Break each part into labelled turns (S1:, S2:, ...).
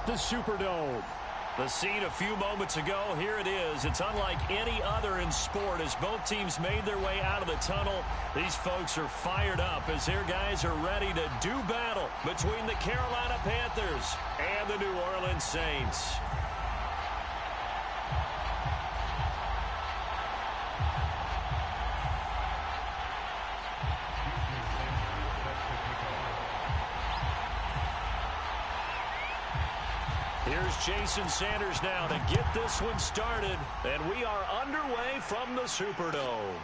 S1: the Superdome.
S2: The scene a few moments ago, here it is. It's unlike any other in sport. As both teams made their way out of the tunnel, these folks are fired up as their guys are ready to do battle between the Carolina Panthers and the New Orleans Saints. Here's Jason Sanders now to get this one started, and we are underway from the Superdome.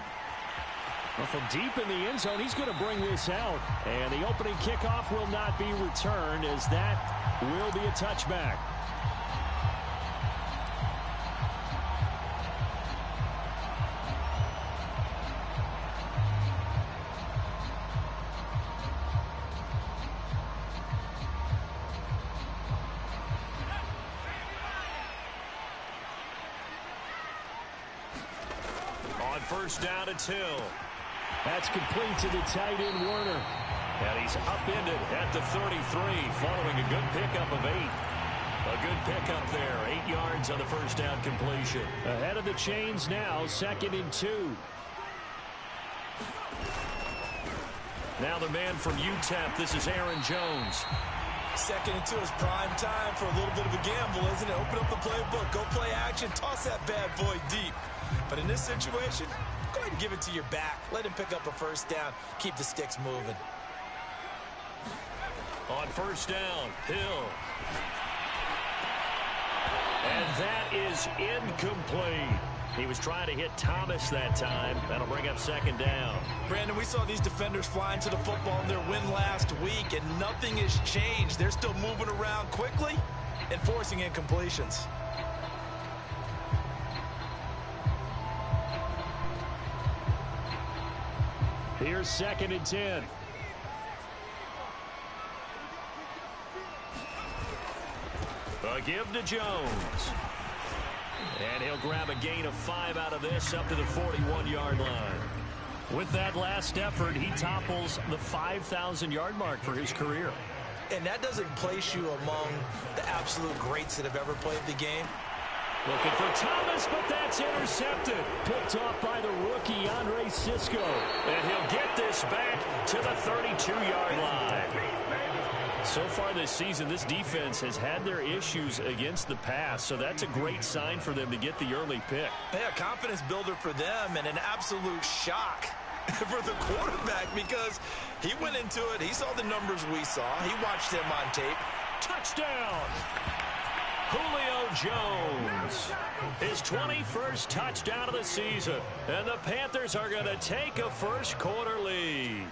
S1: Well, from deep in the end zone, he's going to bring this out, and the opening kickoff will not be returned, as that will be a touchback.
S2: First down, it's Hill.
S1: That's complete to the tight end, Werner.
S2: And he's upended at the 33 following a good pickup of 8. A good pickup there. 8 yards on the first down completion.
S1: Ahead of the chains now, 2nd and 2.
S2: Now the man from UTEP, this is Aaron Jones.
S3: 2nd and 2 is prime time for a little bit of a gamble, isn't it? Open up the playbook, go play action, toss that bad boy deep. But in this situation, go ahead and give it to your back. Let him pick up a first down. Keep the sticks moving.
S2: On first down, Hill. And that is incomplete. He was trying to hit Thomas that time. That'll bring up 2nd down.
S3: Brandon, we saw these defenders flying to the football in their win last week, and nothing has changed. They're still moving around quickly and forcing incompletions.
S1: Here's 2nd and 10.
S2: A give to Jones. And he'll grab a gain of 5 out of this up to the 41-yard line. With that last effort, he topples the 5,000-yard mark for his career.
S3: And that doesn't place you among the absolute greats that have ever played the game.
S2: Looking for Thomas, but that's intercepted.
S1: Picked off by the rookie, Andre Sisco.
S2: And he'll get this back to the 32-yard line. So far this season, this defense has had their issues against the pass, so that's a great sign for them to get the early pick.
S3: Yeah, confidence builder for them and an absolute shock for the quarterback because he went into it. He saw the numbers we saw. He watched them on tape.
S2: Touchdown! Julio Jones, his 21st touchdown of the season, and the Panthers are going to take a first-quarter lead.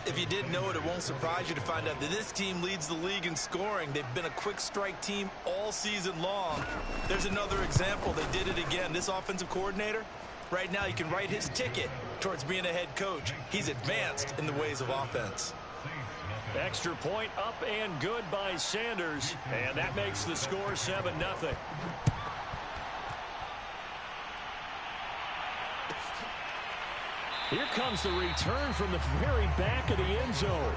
S3: If you didn't know it, it won't surprise you to find out that this team leads the league in scoring. They've been a quick strike team all season long. There's another example. They did it again. This offensive coordinator, right now, you can write his ticket towards being a head coach. He's advanced in the ways of offense.
S2: Extra point up and good by Sanders, and that makes the score 7-0.
S1: Here comes the return from the very back of the end zone.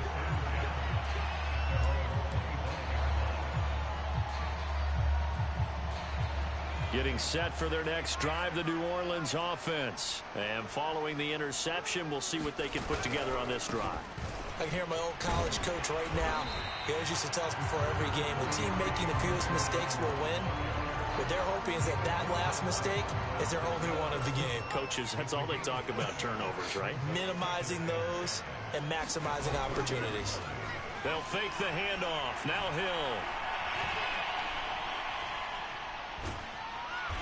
S2: Getting set for their next drive, the New Orleans offense. And following the interception, we'll see what they can put together on this drive.
S3: I can hear my old college coach right now. He always used to tell us before every game, the team making the fewest mistakes will win. What they're hoping is that that last mistake is their only one of the game.
S2: Coaches, that's all they talk about, turnovers, right?
S3: Minimizing those and maximizing opportunities.
S2: They'll fake the handoff. Now Hill.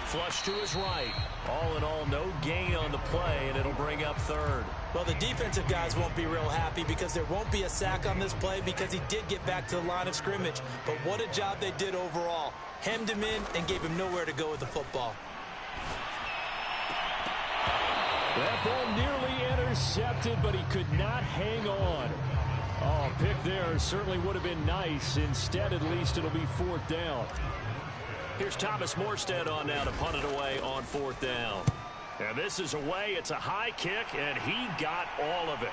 S2: Flush to his right. All in all, no gain on the play, and it'll bring up 3rd.
S3: Well, the defensive guys won't be real happy because there won't be a sack on this play because he did get back to the line of scrimmage. But what a job they did overall. Hemmed him in and gave him nowhere to go with the football.
S1: That ball nearly intercepted, but he could not hang on. Oh, pick there certainly would have been nice. Instead, at least it'll be 4th down.
S2: Here's Thomas Morstead on now to punt it away on 4th down. And this is away. It's a high kick, and he got all of it.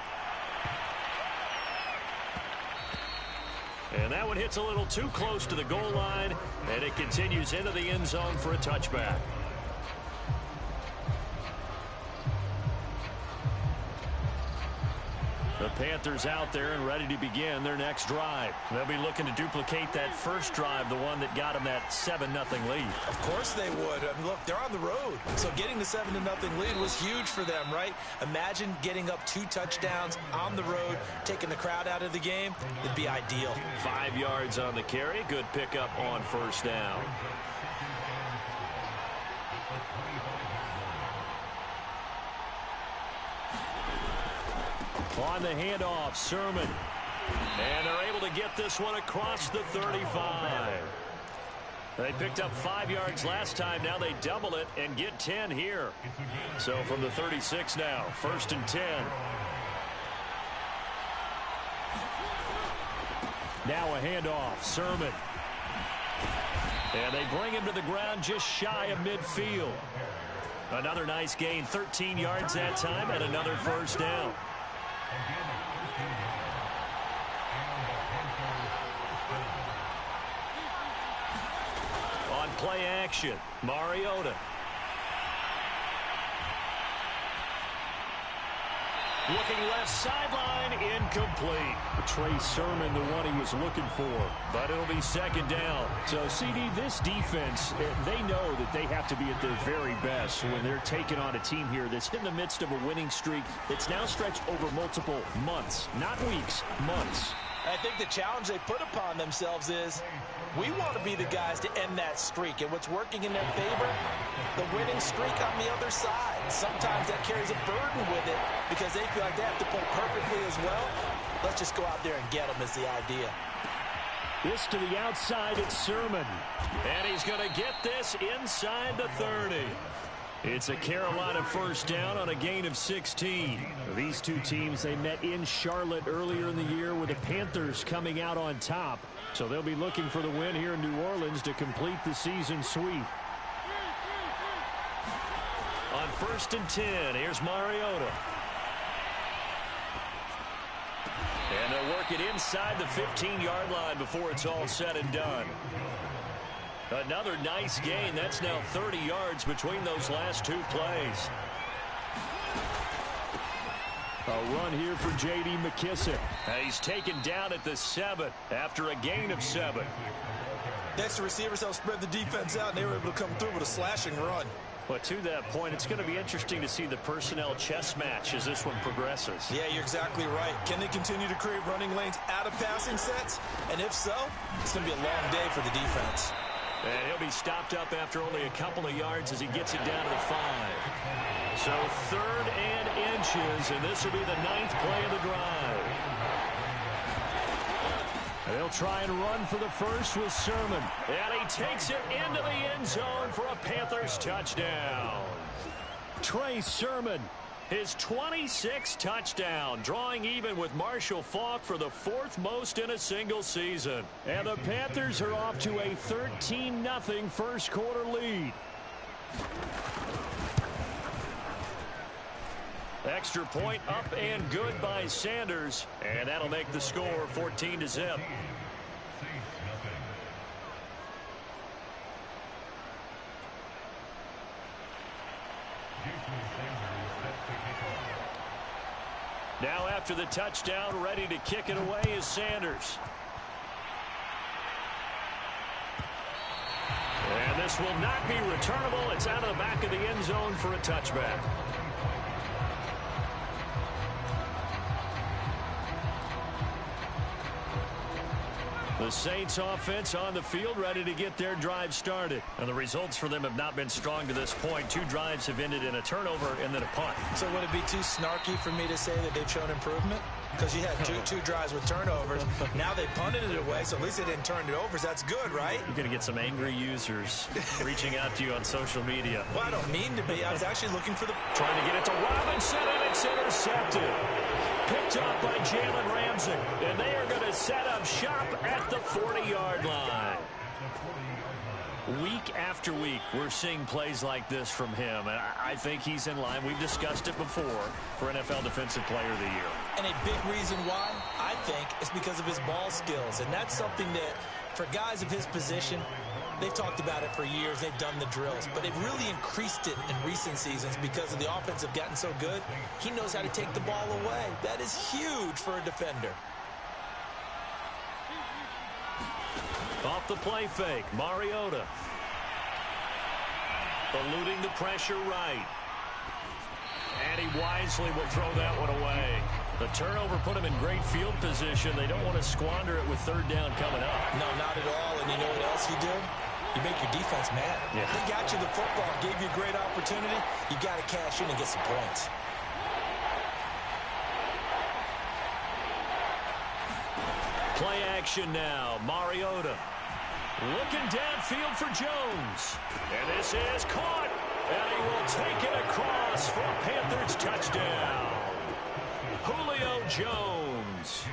S2: And that one hits a little too close to the goal line, and it continues into the end zone for a touchback. The Panthers out there and ready to begin their next drive. They'll be looking to duplicate that first drive, the one that got them that 7-0 lead.
S3: Of course they would. I mean, look, they're on the road. So getting the 7-0 lead was huge for them, right? Imagine getting up 2 touchdowns on the road, taking the crowd out of the game. It'd be ideal.
S2: 5 yards on the carry. Good pickup on first down. On the handoff, Sermon. And they're able to get this one across the 35. They picked up 5 yards last time. Now they double it and get 10 here. So from the 36 now, 1st and 10. Now a handoff, Sermon. And they bring him to the ground just shy of midfield. Another nice gain, 13 yards that time, and another first down. On play action, Mariota. Looking left sideline, incomplete.
S1: Trey Sermon, the one he was looking for.
S2: But it'll be 2nd down.
S1: So, CD, this defense, they know that they have to be at their very best when they're taking on a team here that's in the midst of a winning streak that's now stretched over multiple months, not weeks, months.
S3: I think the challenge they put upon themselves is we want to be the guys to end that streak. And what's working in their favor? The winning streak on the other side. Sometimes that carries a burden with it because they feel like they have to play perfectly as well. Let's just go out there and get them is the idea.
S1: This to the outside, it's Sermon.
S2: And he's going to get this inside the 30. It's a Carolina first down on a gain of 16.
S1: These two teams, they met in Charlotte earlier in the year with the Panthers coming out on top. So they'll be looking for the win here in New Orleans to complete the season sweep.
S2: On 1st and 10, here's Mariota. And they'll work it inside the 15-yard line before it's all said and done. Another nice gain. That's now 30 yards between those last 2 plays.
S1: A run here for J.D. McKissick.
S2: He's taken down at the 7 after a gain of 7.
S3: Next, the receivers helped spread the defense out, and they were able to come through with a slashing run.
S2: But to that point, it's going to be interesting to see the personnel chess match as this one progresses.
S3: Yeah, you're exactly right. Can they continue to create running lanes out of passing sets? And if so, it's going to be a long day for the defense.
S2: And he'll be stopped up after only a couple of yards as he gets it down to the 5. So 3rd and inches, and this will be the 9th play of the drive.
S1: They'll try and run for the first with Sermon.
S2: And he takes it into the end zone for a Panthers touchdown.
S1: Trey Sermon.
S2: His 26th touchdown, drawing even with Marshall Faulk for the 4th most in a single season.
S1: And the Panthers are off to a 13-0 first quarter lead.
S2: Extra point up and good by Sanders. And that'll make the score 14-0. Now after the touchdown, ready to kick it away is Sanders. And this will not be returnable. It's out of the back of the end zone for a touchback. The Saints offense on the field ready to get their drive started. And the results for them have not been strong to this point. 2 drives have ended in a turnover and then a punt.
S3: So would it be too snarky for me to say that they've shown improvement? Because you had two drives with turnovers. Now they punted it away, so at least they didn't turn it over. So that's good, right?
S2: You're going to get some angry users reaching out to you on social media.
S3: Well, I don't mean to be. I was actually looking for the...
S2: Trying to get it to Robinson, and it's intercepted. Picked up by Jalen Ramsey. And they are going to set up shop at the 40-yard line. Week after week, we're seeing plays like this from him. And I think he's in line. We've discussed it before for NFL Defensive Player of the Year.
S3: And a big reason why, I think it's because of his ball skills, and that's something that, for guys of his position, they've talked about it for years. They've done the drills, but they've really increased it in recent seasons because of the offense have gotten so good. He knows how to take the ball away. That is huge for a defender.
S2: Off the play fake, Mariota. Eluding the pressure right. And he wisely will throw that one away. The turnover put him in great field position. They don't want to squander it with third down coming up.
S3: No, not at all. And you know what else you do? You make your defense mad.
S2: Yeah.
S3: They got you the football, gave you a great opportunity. You got to cash in and get some points.
S2: Play action now. Mariota looking downfield for Jones. And this is caught. And he will take it across for a Panthers touchdown. Julio Jones.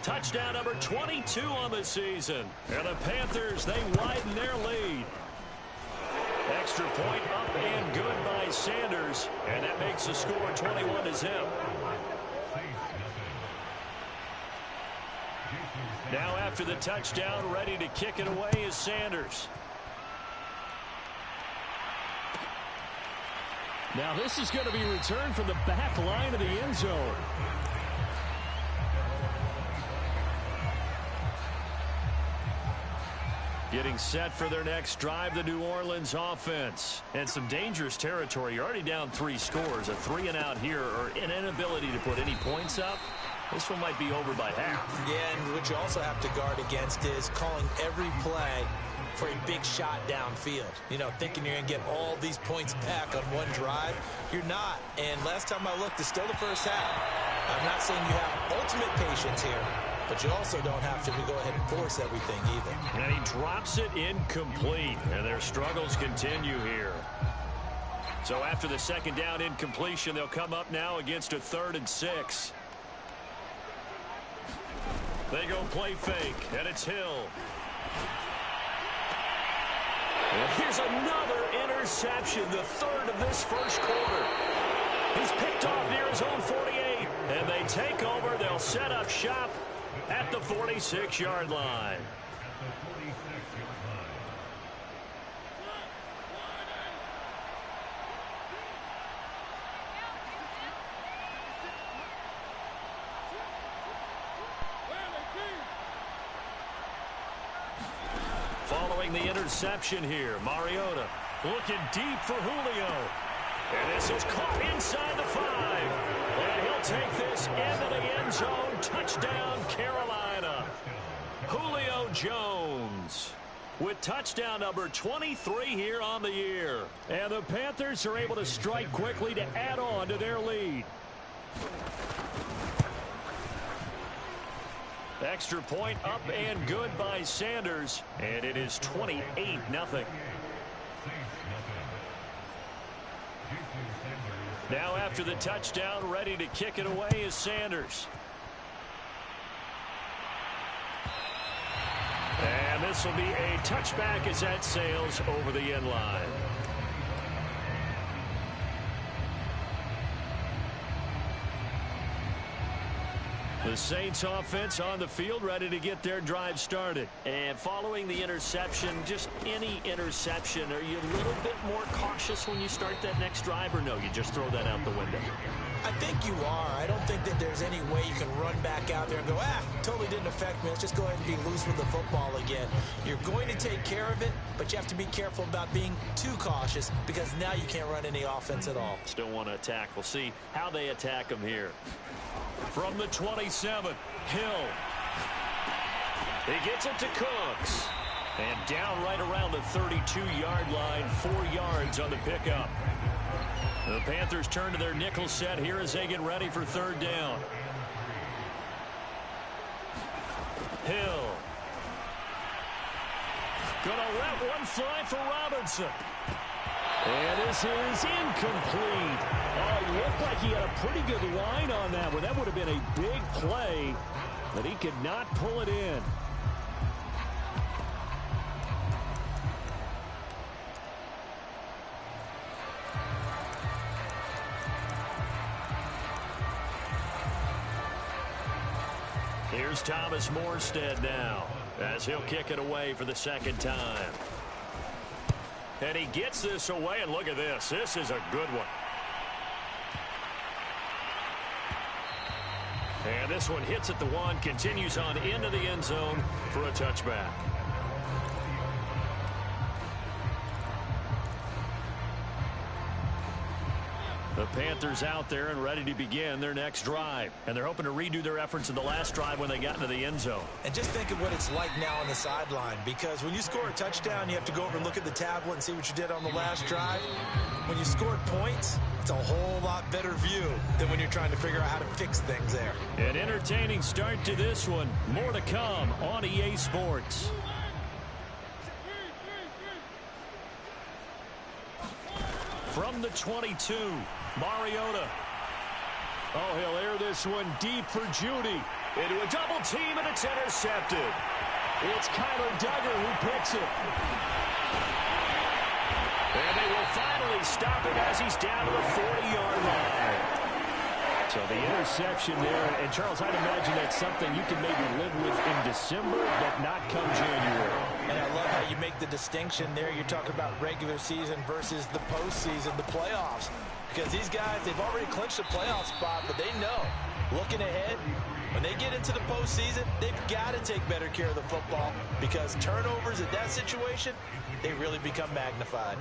S2: Touchdown number 22 on the season. And the Panthers, they widen their lead. Extra point up and good by Sanders. And that makes the score 21-0. Now after the touchdown, ready to kick it away is Sanders.
S1: Now this is going to be returned from the back line of the end zone.
S2: Getting set for their next drive, the New Orleans offense. And some dangerous territory. You're already down 3 scores. A 3-and-out here, or an inability to put any points up. This one might be over by half.
S3: Yeah, and what you also have to guard against is calling every play for a big shot downfield. You know, thinking you're going to get all these points back on one drive. You're not. And last time I looked, it's still the first half. I'm not saying you have ultimate patience here, but you also don't have to go ahead and force everything either.
S2: And he drops it incomplete. And their struggles continue here. So after the second down incompletion, they'll come up now against a 3rd and 6. They go play fake, and it's Hill. And here's another interception, the 3rd of this first quarter. He's picked off near his own 48, and they take over. They'll set up shop at the 46-yard line. Following the interception here, Mariota looking deep for Julio. And this is caught inside the 5. And he'll take this into the end zone. Touchdown, Carolina. Julio Jones with touchdown number 23 here on the year. And the Panthers are able to strike quickly to add on to their lead. Extra point up and good by Sanders. And it is 28-0. Now after the touchdown, ready to kick it away is Sanders. And this will be a touchback as that sails over the end line. The Saints offense on the field ready to get their drive started. And following the interception, just any interception, are you a little bit more cautious when you start that next drive, or no, you just throw that out the window?
S3: I think you are. I don't think that there's any way you can run back out there and go, totally didn't affect me. Let's just go ahead and be loose with the football again. You're going to take care of it, but you have to be careful about being too cautious because now you can't run any offense at all.
S2: Still want to attack. We'll see how they attack them here. From the 27, Hill. He gets it to Cooks. And down right around the 32-yard line, 4 yards on the pickup. The Panthers turn to their nickel set here as they get ready for third down. Hill. Gonna let one fly for Robinson. And this is incomplete. Oh, it looked like he had a pretty good line on that one. That would have been a big play, but he could not pull it in. Here's Thomas Morstead now as he'll kick it away for the second time. And he gets this away, and look at this. This is a good one. And this one hits at the one, continues on into the end zone for a touchback. The Panthers out there and ready to begin their next drive. And they're hoping to redo their efforts in the last drive when they got into the end zone.
S3: And just think of what it's like now on the sideline, because when you score a touchdown, you have to go over and look at the tablet and see what you did on the last drive. When you scored points, it's a whole lot better view than when you're trying to figure out how to fix things there.
S2: An entertaining start to this one. More to come on EA Sports. From the 22, Mariota. Oh, he'll air this one deep for Judy. Into a double team, and it's intercepted. It's Kyler Duggar who picks it. And they will finally stop him as he's down to the 40-yard line. So the interception there, and Charles, I'd imagine that's something you can maybe live with in December, but not come January.
S3: And I love how you make the distinction there. You're talking about regular season versus the postseason, the playoffs. Because these guys, they've already clinched a playoff spot, but they know, looking ahead, when they get into the postseason, they've got to take better care of the football, because turnovers in that situation, they really become magnified.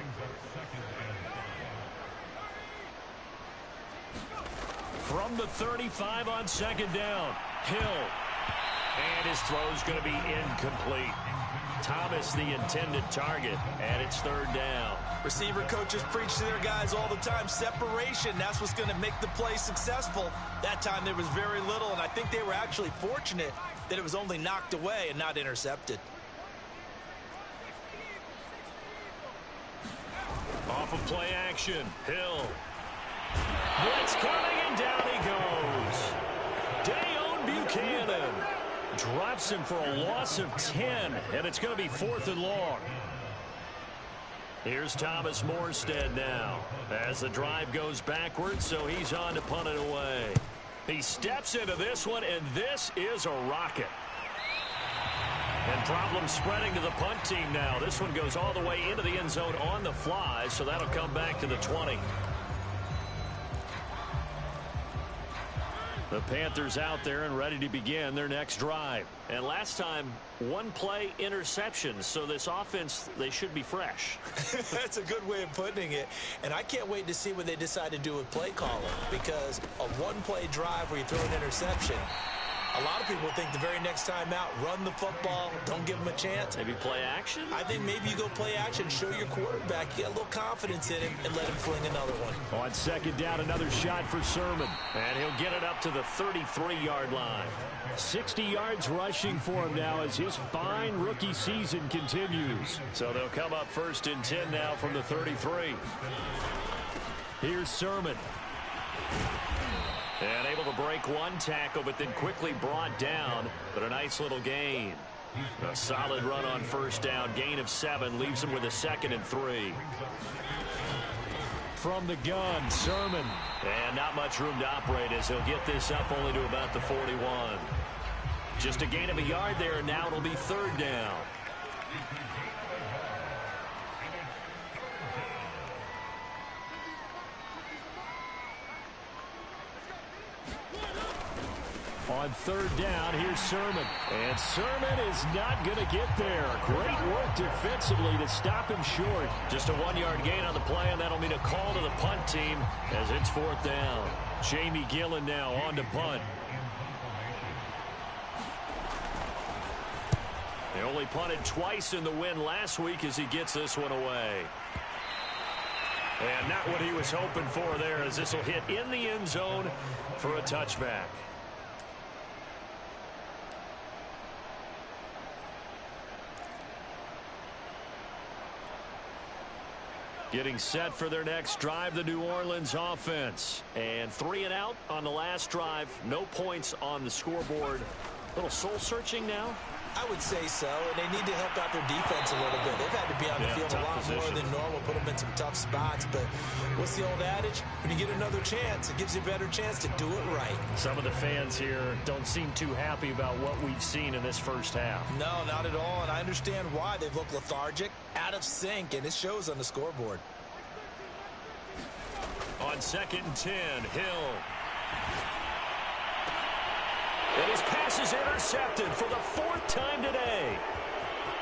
S2: From the 35 on second down, Hill. And his throw's going to be incomplete. Thomas the intended target, and it's third down.
S3: Receiver coaches preach to their guys all the time. Separation, that's what's going to make the play successful. That time there was very little, and I think they were actually fortunate that it was only knocked away and not intercepted.
S2: Off of play action, Hill. Blitz coming, and down he goes. Dayon Buchanan drops him for a loss of 10, and it's going to be 4th and long. Here's Thomas Morstead now as the drive goes backwards, so he's on to punt it away. He steps into this one, and this is a rocket. And problem spreading to the punt team now. This one goes all the way into the end zone on the fly, so that'll come back to the 20. The Panthers out there and ready to begin their next drive. And last time, one play interception. So this offense, they should be fresh.
S3: That's a good way of putting it. And I can't wait to see what they decide to do with play calling. Because a one-play drive where you throw an interception, a lot of people think the very next time out, run the football, don't give them a chance.
S2: Maybe play action?
S3: I think maybe you go play action, show your quarterback, you get a little confidence in him, and let him fling another one.
S2: On second down, another shot for Sermon. And he'll get it up to the 33-yard line. 60 yards rushing for him now as his fine rookie season continues. So they'll come up 1st and 10 now from the 33. Here's Sermon. And able to break one tackle, but then quickly brought down. But a nice little gain. A solid run on first down. Gain of 7 leaves him with a 2nd and 3. From the gun, Sermon. And not much room to operate as he'll get this up only to about the 41. Just a gain of a yard there, and now it'll be 3rd down. On 3rd down, here's Sermon. And Sermon is not going to get there. Great work defensively to stop him short. Just a 1-yard gain on the play, and that'll mean a call to the punt team as it's 4th down. Jamie Gillen now on to punt. They only punted twice in the win last week as he gets this one away. And not what he was hoping for there, as this will hit in the end zone for a touchback. Getting set for their next drive, the New Orleans offense. And 3 and out on the last drive. No points on the scoreboard. A little soul-searching now?
S3: I would say so, and they need to help out their defense a little bit. They've had to be on the field a lot more than normal, put them in some tough spots, but what's the old adage? When you get another chance, it gives you a better chance to do it right.
S2: Some of the fans here don't seem too happy about what we've seen in this first half.
S3: No, not at all, and I understand why. They've looked lethargic, out of sync, and it shows on the scoreboard.
S2: On 2nd and 10, Hill. And his pass is intercepted for the 4th time today.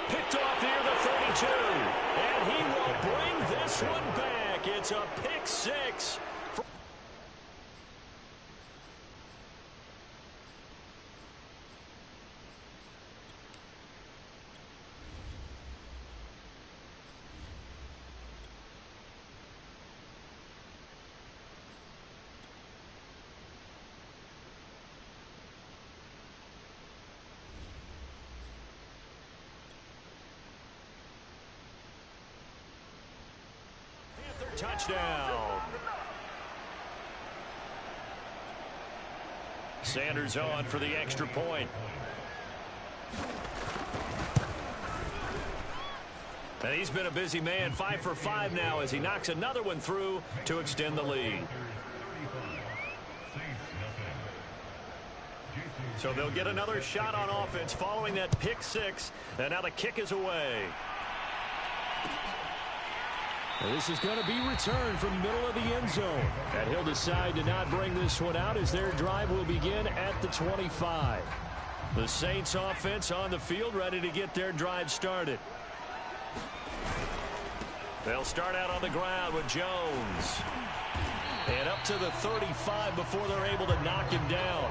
S2: Picked off near the 32. And he will bring this one back. It's a pick 6. Touchdown. Sanders on for the extra point. And he's been a busy man, 5 for 5 now as he knocks another one through to extend the lead. So they'll get another shot on offense following that pick 6. And now the kick is away.
S1: This is going to be returned from the middle of the end zone. And he'll decide to not bring this one out as their drive will begin at the 25.
S2: The Saints offense on the field ready to get their drive started. They'll start out on the ground with Jones. And up to the 35 before they're able to knock him down.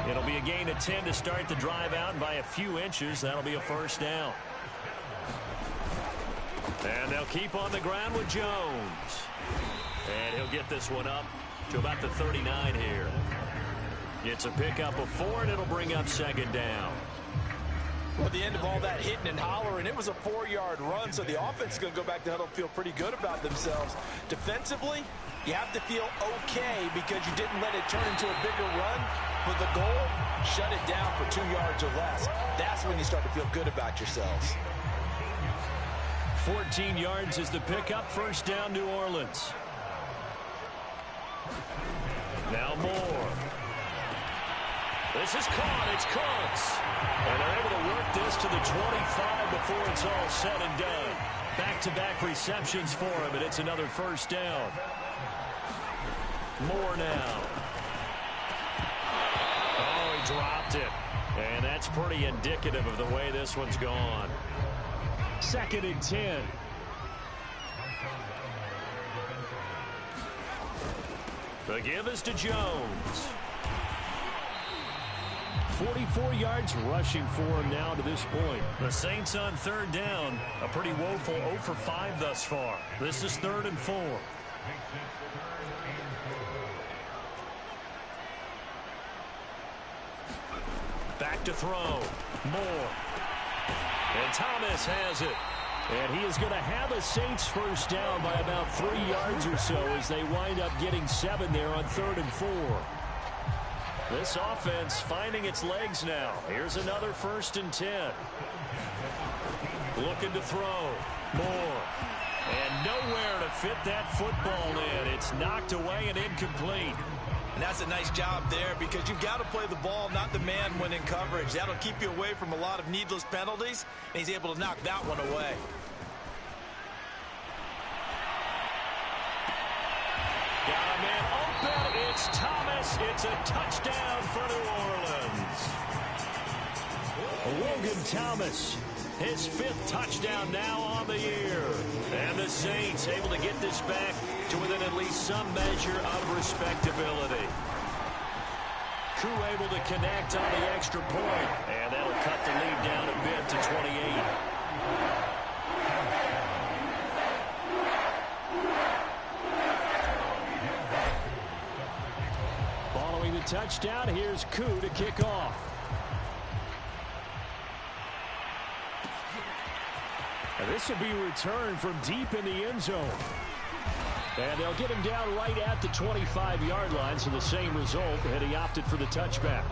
S2: It'll be a gain of 10 to start the drive out, and by a few inches, that'll be a first down. And they'll keep on the ground with Jones. And he'll get this one up to about the 39 here. It's a pickup of 4, and it'll bring up 2nd down.
S3: Well, at the end of all that hitting and hollering, it was a 4-yard run, so the offense is going to go back to huddle, feel pretty good about themselves. Defensively, you have to feel okay because you didn't let it turn into a bigger run. But the goal, shut it down for 2 yards or less. That's when you start to feel good about yourselves.
S2: 14 yards is the pickup. First down, New Orleans. Now Moore. This is caught. It's Cooks. And they're able to work this to the 25 before it's all said and done. Back-to-back receptions for him, and it's another first down. Moore now. Oh, he dropped it. And that's pretty indicative of the way this one's gone.
S1: 2nd and 10.
S2: The give is to Jones.
S1: 44 yards rushing for him now to this point.
S2: The Saints on 3rd down. A pretty woeful 0 for 5 thus far. This is 3rd and 4. Back to throw. Moore. And Thomas has it.
S1: And he is going to have a Saints first down by about 3 yards or so as they wind up getting 7 there on 3rd and 4.
S2: This offense finding its legs now. Here's another 1st and 10. Looking to throw. Moore. And nowhere to fit that football in. It's knocked away and incomplete.
S3: And that's a nice job there because you've got to play the ball, not the man when in coverage. That'll keep you away from a lot of needless penalties, and he's able to knock that one away.
S2: Got a man open. It's Thomas. It's a touchdown for New Orleans.
S1: Logan Thomas.
S2: His 5th touchdown now on the year. And the Saints able to get this back to within at least some measure of respectability. Crew able to connect on the extra point. And that'll cut the lead down a bit to 28.
S1: Following the touchdown, here's Koo to kick off. And this will be returned from deep in the end zone. And they'll get him down right at the 25-yard line, so the same result, and he opted for the touchback.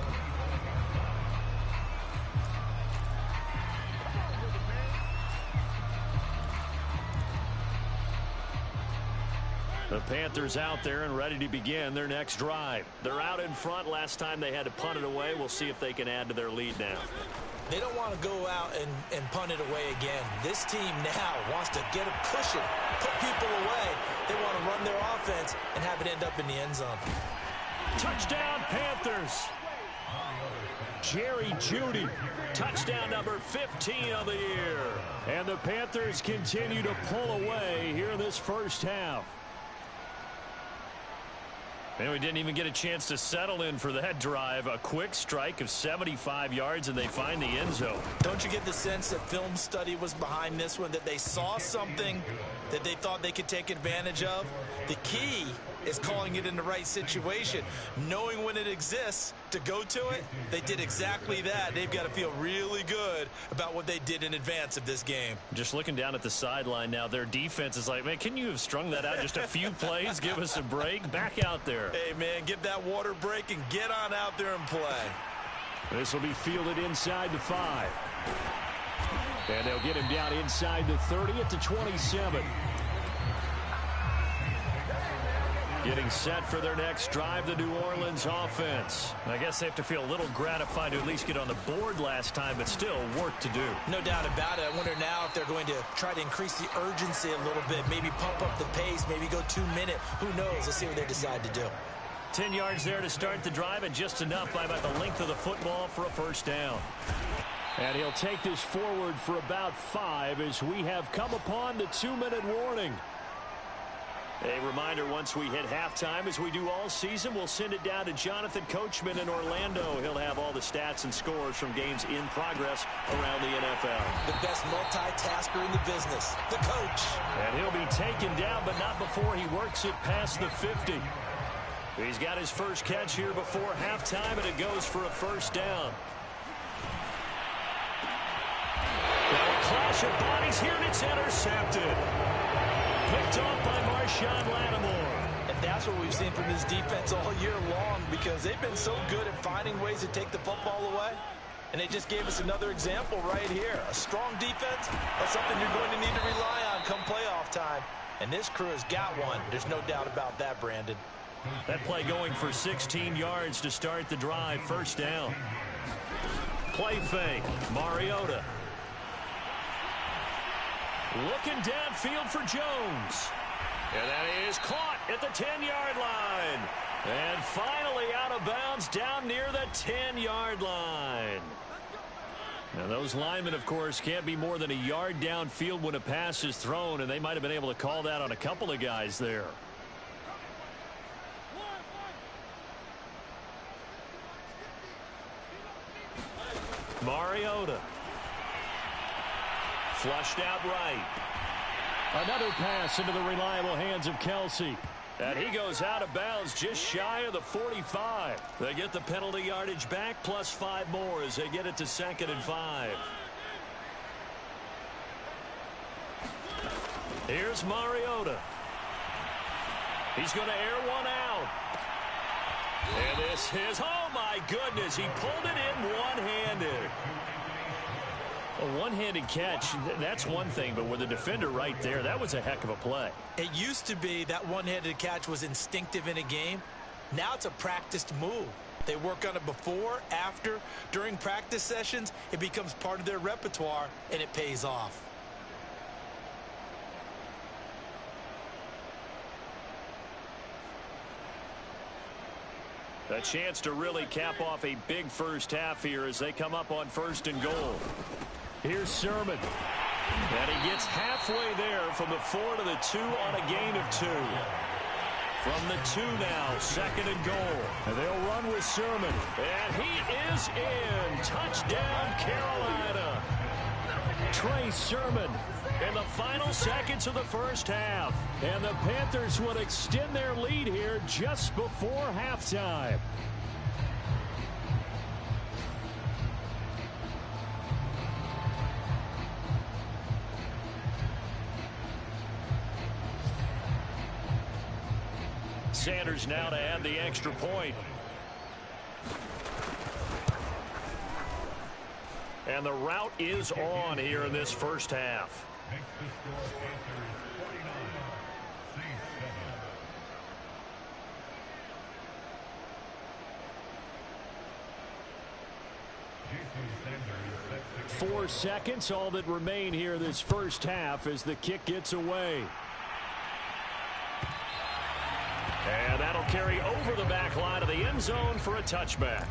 S2: The Panthers out there and ready to begin their next drive. They're out in front. Last time they had to punt it away. We'll see if they can add to their lead now.
S3: They don't want to go out and punt it away again. This team now wants to get it pushing, put people away. They want to run their offense and have it end up in the end zone.
S2: Touchdown, Panthers.
S1: Jerry Jeudy.
S2: Touchdown number 15 of the year.
S1: And the Panthers continue to pull away here in this first half.
S2: And we didn't even get a chance to settle in for that drive. A quick strike of 75 yards, and they find the end zone.
S3: Don't you get the sense that film study was behind this one, that they saw something that they thought they could take advantage of? The key is calling it in the right situation, knowing when it exists to go to it. They did exactly that. They've got to feel really good about what they did in advance of this game.
S2: Just looking down at the sideline now, their defense is like, man, can you have strung that out just a few plays? Give us a break. Back out there.
S3: Hey, man, give that water break and get on out there and play.
S1: This will be fielded inside the 5. And they'll get him down inside the 30 at the 27.
S2: Getting set for their next drive, the New Orleans offense. I guess they have to feel a little gratified to at least get on the board last time, but still work to do.
S3: No doubt about it. I wonder now if they're going to try to increase the urgency a little bit, maybe pump up the pace, maybe go 2 minute. Who knows? Let's see what they decide to do.
S2: 10 yards there to start the drive, and just enough by about the length of the football for a first down.
S1: And he'll take this forward for about 5 as we have come upon the 2-minute warning.
S2: A reminder, once we hit halftime, as we do all season, we'll send it down to Jonathan Coachman in Orlando. He'll have all the stats and scores from games in progress around the NFL.
S3: The best multitasker in the business, the coach.
S1: And he'll be taken down, but not before he works it past the 50.
S2: He's got his first catch here before halftime, and it goes for a first down. Now a clash of bodies here, and it's intercepted. Picked off by Marshawn Lattimore.
S3: And that's what we've seen from this defense all year long, because they've been so good at finding ways to take the football away. And they just gave us another example right here. A strong defense, that's something you're going to need to rely on come playoff time. And this crew has got one. There's no doubt about that, Brandon.
S2: That play going for 16 yards to start the drive. First down. Play fake. Mariota. Looking downfield for Jones. And that is caught at the 10-yard line. And finally out of bounds down near the 10-yard line. Now those linemen, of course, can't be more than a yard downfield when a pass is thrown, and they might have been able to call that on a couple of guys there. Mariota. Flushed out right.
S1: Another pass into the reliable hands of Kelsey.
S2: And he goes out of bounds just shy of the 45. They get the penalty yardage back plus 5 more as they get it to 2nd and 5. Here's Mariota. He's going to air one out. And this is, oh my goodness, he pulled it in one-handed.
S1: A one-handed catch, that's one thing, but with a defender right there, that was a heck of a play.
S3: It used to be that one-handed catch was instinctive in a game. Now it's a practiced move. They work on it before, after, during practice sessions. It becomes part of their repertoire, and it pays off.
S2: A chance to really cap off a big first half here as they come up on 1st and goal.
S1: Here's Sermon.
S2: And he gets halfway there from the 4 to the 2 on a gain of 2. From the 2 now, 2nd and goal.
S1: And they'll run with Sermon.
S2: And he is in. Touchdown, Carolina.
S1: Trey Sermon
S2: in the final seconds of the first half.
S1: And the Panthers will extend their lead here just before halftime.
S2: Sanders now to add the extra point. And the route is on here in this first half.
S1: 4 seconds, all that remain here this first half as the kick gets away.
S2: And that'll carry over the back line of the end zone for a touchback.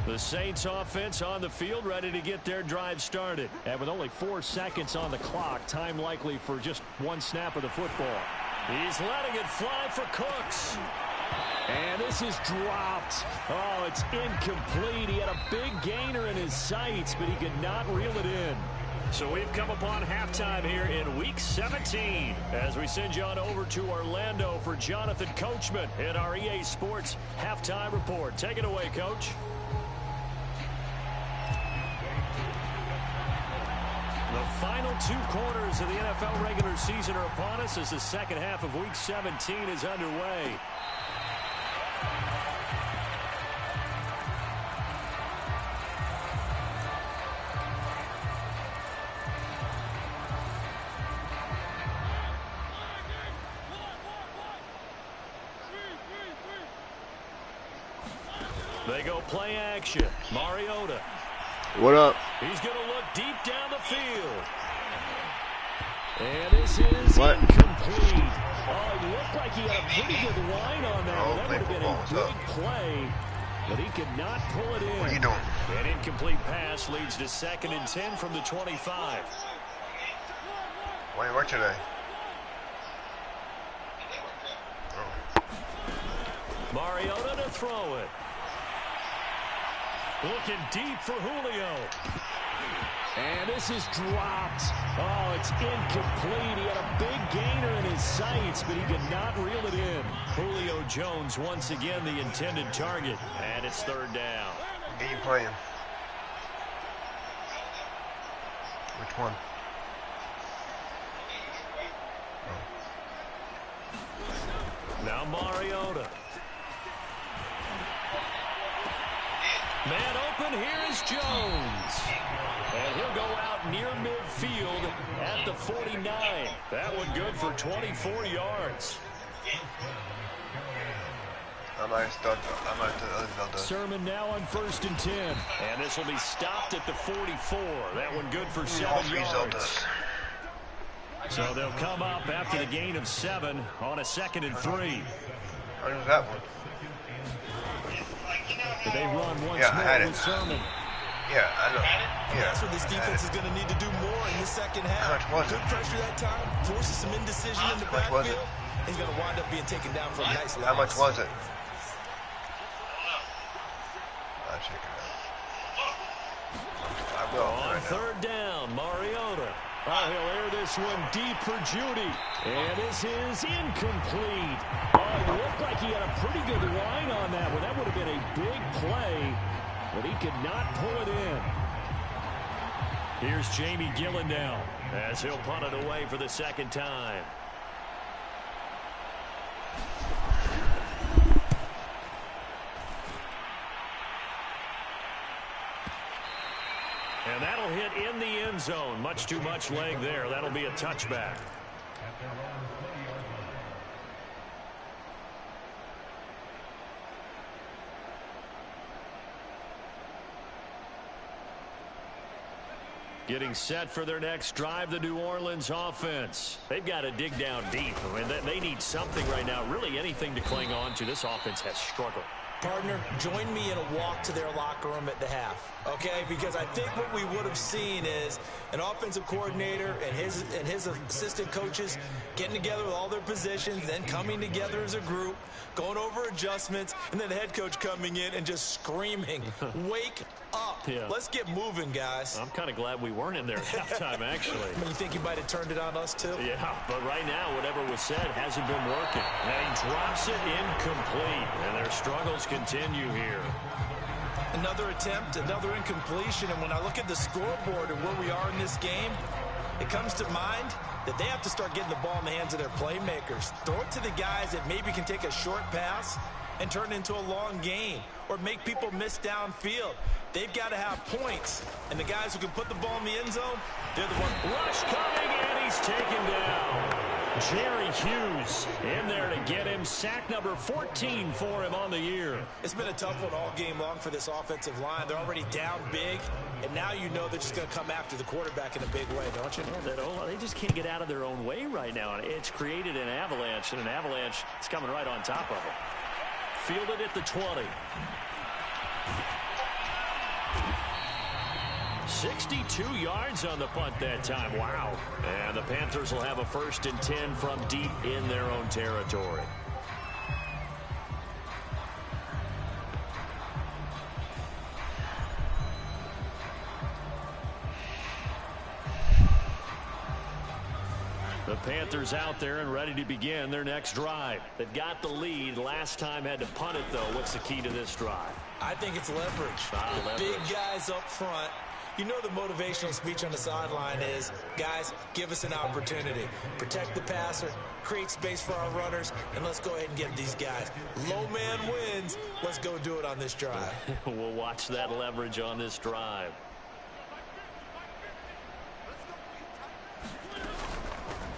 S2: The Saints offense on the field, ready to get their drive started.
S1: And with only 4 seconds on the clock, time likely for just one snap of the football.
S2: He's letting it fly for Cooks.
S1: And this is dropped. Oh, it's incomplete. He had a big gainer in his sights, but he could not reel it in.
S2: So we've come upon halftime here in Week 17 as we send you on over to Orlando for Jonathan Coachman in our EA Sports Halftime Report. Take it away, Coach. The final 2 quarters of the NFL regular season are upon us as the second half of Week 17 is underway. They go play action. Mariota.
S4: What up?
S2: He's going to look deep down the field.
S1: And this is incomplete. Oh, he looked like he had a pretty good line on that.
S4: Oh,
S1: that would have been a big play, but he could not pull it in.
S4: What are you doing?
S2: An incomplete pass leads to 2nd and 10 from the 25.
S4: Why do you work today?
S2: Mariota to throw it. Looking deep for Julio.
S1: And this is dropped. Oh, it's incomplete. He had a big gainer in his sights, but he could not reel it in.
S2: Julio Jones once again the intended target. And it's 3rd down.
S4: Who are you playing? Which one?
S2: Now Mariota. Man open, here is Jones. And he'll go out near midfield at the 49. That one good for 24 yards.
S4: I might start the other.
S1: Sermon now on 1st and 10.
S2: And this will be stopped at the 44. That one good for 7 yards. So they'll come up after the gain of 7 on a 2nd and 3.
S4: How does that one?
S1: They run once
S4: I had
S1: more
S4: it.
S1: with Sermon.
S4: Yeah, I know. Yeah,
S3: That's what this defense is going to need to do more in the second half.
S4: How much was
S3: Good
S4: it?
S3: pressure that time, forces some indecision in the
S4: How much was
S3: backfield.
S4: it?
S3: He's going to wind up being taken down for a nice loss.
S4: How much was it? I'll check it out. I will.
S2: On
S4: Right
S2: 3rd down, Mariota.
S1: Oh, he'll air this one deep for Judy. And this is incomplete. Oh, it looked like he had a pretty good line on that one. That would have been a big play, but he could not pull it in.
S2: Here's Jamie Gillen now as he'll punt it away for the 2nd time. And that'll hit in the end zone. Much too much leg there. That'll be a touchback. Getting set for their next drive, the New Orleans offense. They've got to dig down deep. I mean, they need something right now, really anything to cling on to. This offense has struggled.
S3: Partner, join me in a walk to their locker room at the half, okay? Because I think what we would have seen is an offensive coordinator and his assistant coaches getting together with all their positions, then coming together as a group, going over adjustments, and then the head coach coming in and just screaming, wake up.
S2: Yeah.
S3: Let's get moving, guys.
S2: I'm kind of glad we weren't in there at halftime, actually.
S3: I mean, you think he might have turned it on us, too?
S2: Yeah, but right now, whatever was said hasn't been working. And he drops it incomplete, and their struggles continue here.
S3: Another attempt, another incompletion, and when I look at the scoreboard and where we are in this game, It comes to mind that they have to start getting the ball in the hands of their playmakers. Throw it to the guys that maybe can take a short pass and turn it into a long gain or make people miss downfield. They've got to have points. And the guys who can put the ball in the end zone, they're the one.
S2: Rush coming, and he's taken down. Jerry Hughes in there to get him. Sack number 14 for him on the year.
S3: It's been a tough one all game long for this offensive line. They're already down big, and now you know they're just going to come after the quarterback in a big way, don't you?
S1: Yeah, they just can't get out of their own way right now. It's created an avalanche, and an avalanche is coming right on top of them.
S2: Fielded at the 20. 62 yards on the punt that time. Wow. And the Panthers will have a 1st and 10 from deep in their own territory. The Panthers out there and ready to begin their next drive. They've got the lead. Last time had to punt it, though. What's the key to this drive?
S3: I think it's leverage.
S2: Leverage.
S3: Big guys up front. You know the motivational speech on the sideline is, guys, give us an opportunity. Protect the passer, create space for our runners, and let's go ahead and get these guys. Low man wins. Let's go do it on this drive.
S2: We'll watch that leverage on this drive.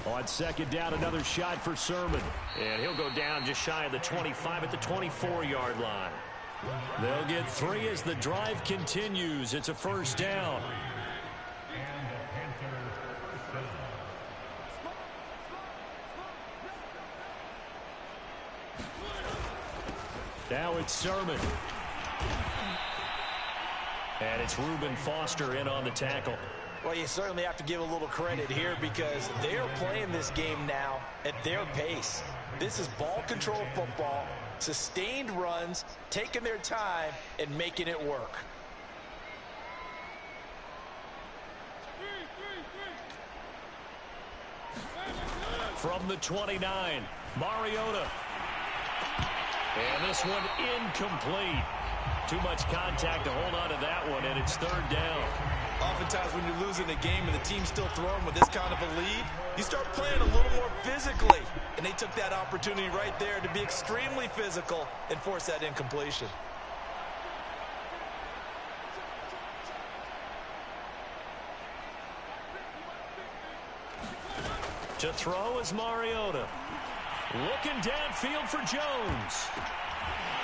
S1: On 2nd down, another shot for Sermon.
S2: And he'll go down just shy of the 25 at the 24-yard line. They'll get 3 as the drive continues. It's a 1st down.
S1: Now it's Sermon.
S2: And it's Reuben Foster in on the tackle.
S3: Well, you certainly have to give a little credit here because they're playing this game now at their pace. This is ball control football, sustained runs, taking their time, and making it work.
S2: From the 29, Mariota. And this one incomplete. Too much contact to hold on to that one, and it's 3rd down.
S3: Oftentimes when you're losing a game and the team's still throwing with this kind of a lead, you start playing a little more physically. And they took that opportunity right there to be extremely physical and force that incompletion.
S2: To throw is Mariota. Looking downfield for Jones.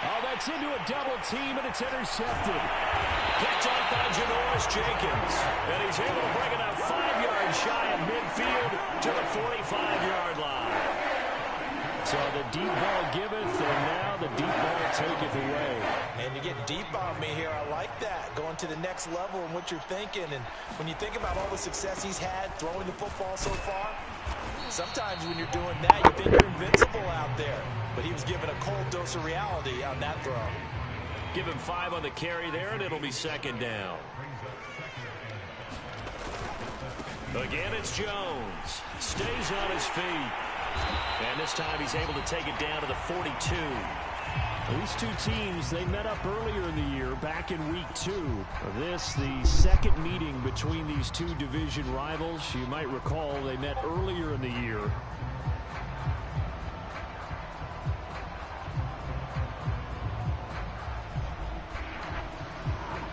S1: Oh, that's into a double team, and it's intercepted.
S2: Picked up by Janoris Jenkins. And he's able to bring it out 5 yards shy of midfield to the 45-yard line.
S1: So the deep ball giveth, and now the deep ball taketh away.
S3: And you get deep on me here. I like that. Going to the next level in what you're thinking. And when you think about all the success he's had throwing the football so far, sometimes when you're doing that, you think you're invincible out there. But he was given a cold dose of reality on that throw.
S2: Give him 5 on the carry there, and it'll be 2nd down. Again, it's Jones. Stays on his feet. And this time he's able to take it down to the 42.
S1: These two teams, they met up earlier in the year, back in week 2. This, the second meeting between these two division rivals. You might recall they met earlier in the year.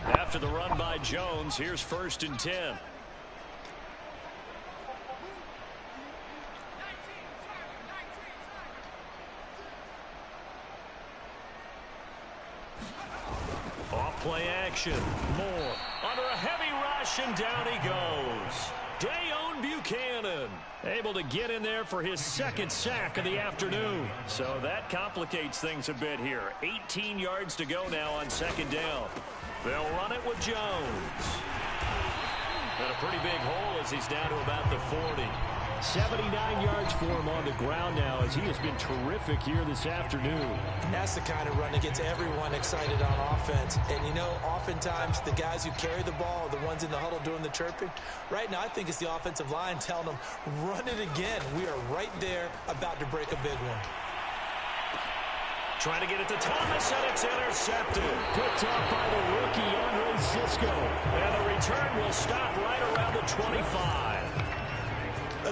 S2: After the run by Jones, here's 1st and 10. Off-play action. Moore under a heavy rush, and down he goes. Dayon Buchanan able to get in there for his 2nd sack of the afternoon. So that complicates things a bit here. 18 yards to go now on 2nd down. They'll run it with Jones. And a pretty big hole as he's down to about the 40.
S1: 79 yards for him on the ground now as he has been terrific here this afternoon.
S3: That's the kind of run that gets everyone excited on offense. And, you know, oftentimes the guys who carry the ball are the ones in the huddle doing the chirping. Right now, I think it's the offensive line telling them, run it again. We are right there about to break a big one.
S2: Trying to get it to Thomas, and it's intercepted.
S1: Picked up by the rookie, Andre Cisco.
S2: And the return will stop right around the 25.